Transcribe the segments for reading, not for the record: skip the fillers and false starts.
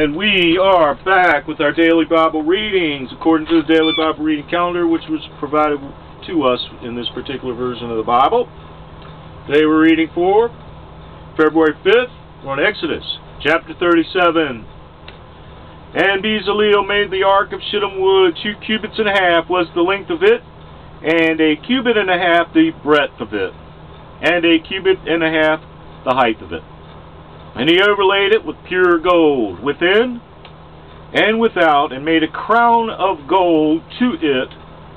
And we are back with our daily Bible readings according to the daily Bible reading calendar, which was provided to us in this particular version of the Bible. Today we're reading for February 5th. We're on Exodus chapter 37. And Bezaleel made the ark of shittim wood. 2 cubits and a half was the length of it, and 1 cubit and a half the breadth of it, and 1 cubit and a half the height of it. And he overlaid it with pure gold within and without, and made a crown of gold to it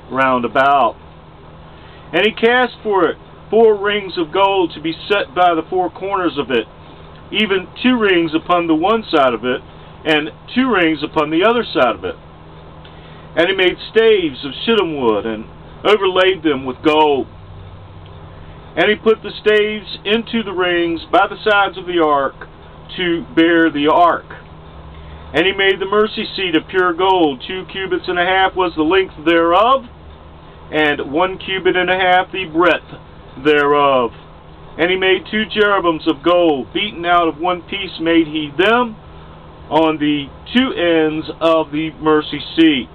round about. And he cast for it 4 rings of gold to be set by the 4 corners of it, even 2 rings upon the one side of it, and 2 rings upon the other side of it. And he made staves of shittim wood, and overlaid them with gold. And he put the staves into the rings by the sides of the ark to bear the ark. And he made the mercy seat of pure gold. 2 cubits and a half was the length thereof, and 1 cubit and a half the breadth thereof. And he made 2 cherubims of gold, beaten out of one piece made he them, on the 2 ends of the mercy seat.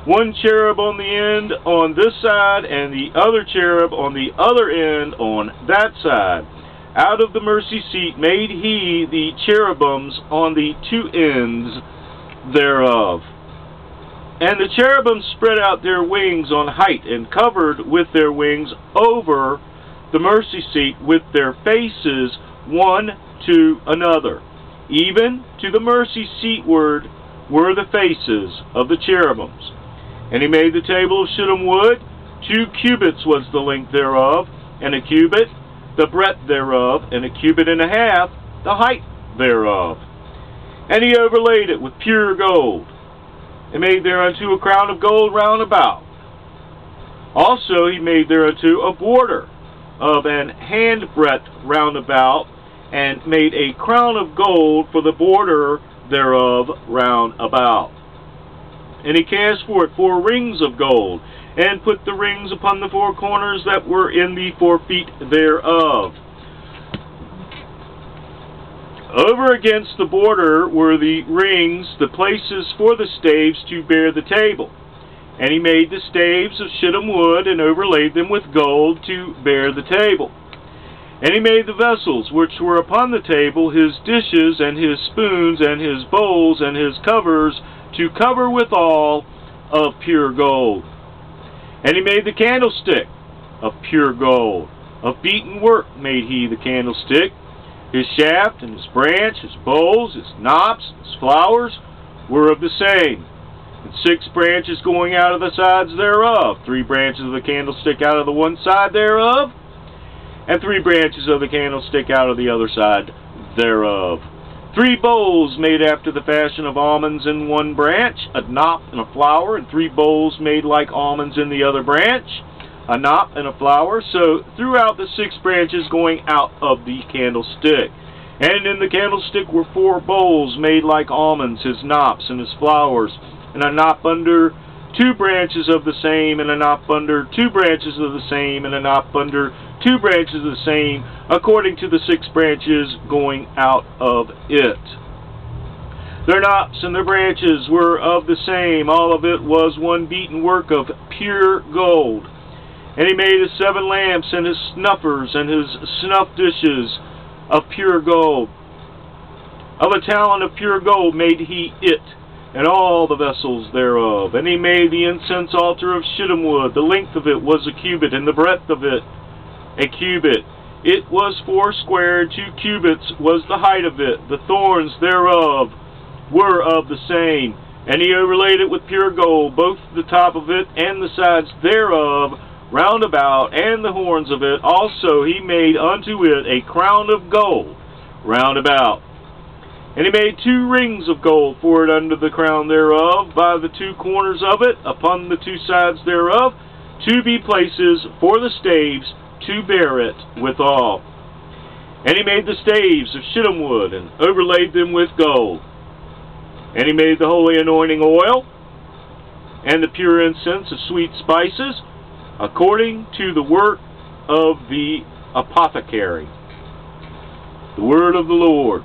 1 cherub on the end on this side, and the other cherub on the other end on that side. Out of the mercy seat made he the cherubims on the 2 ends thereof. And the cherubims spread out their wings on height, and covered with their wings over the mercy seat with their faces one to another. Even to the mercy seatward were the faces of the cherubims. And he made the table of shittim wood. 2 cubits was the length thereof, and 1 cubit the breadth thereof, and 1 cubit and a half the height thereof. And he overlaid it with pure gold, and made thereunto a crown of gold round about. Also he made thereunto a border of an handbreadth round about, and made a crown of gold for the border thereof round about. And he cast for it 4 rings of gold, and put the rings upon the 4 corners that were in the 4 feet thereof. Over against the border were the rings, the places for the staves to bear the table. And he made the staves of shittim wood, and overlaid them with gold to bear the table. And he made the vessels which were upon the table, his dishes, and his spoons, and his bowls, and his covers, to cover withal of pure gold. And he made the candlestick of pure gold. Of beaten work made he the candlestick. His shaft, and his branch, his bowls, his knops, his flowers were of the same. And 6 branches going out of the sides thereof, 3 branches of the candlestick out of the one side thereof, and 3 branches of the candlestick out of the other side thereof. 3 bowls made after the fashion of almonds in one branch, a knop and a flower, and 3 bowls made like almonds in the other branch, a knop and a flower. So throughout the 6 branches going out of the candlestick. And in the candlestick were 4 bowls made like almonds, his knops and his flowers, and a knop under 2 branches of the same, and a knop under 2 branches of the same, and a knop under 2 branches of the same, according to the 6 branches going out of it. Their knops and their branches were of the same. All of it was one beaten work of pure gold. And he made his 7 lamps, and his snuffers, and his snuff dishes of pure gold. Of a talent of pure gold made he it, and all the vessels thereof. And he made the incense altar of shittim wood. The length of it was 1 cubit, and the breadth of it 1 cubit. It was 4 square, 2 cubits was the height of it. The thorns thereof were of the same. And he overlaid it with pure gold, both the top of it and the sides thereof round about, and the horns of it. Also he made unto it a crown of gold round about. And he made 2 rings of gold for it under the crown thereof, by the 2 corners of it, upon the 2 sides thereof, to be places for the staves to bear it withal. And he made the staves of shittim wood, and overlaid them with gold. And he made the holy anointing oil, and the pure incense of sweet spices, according to the work of the apothecary. The word of the Lord.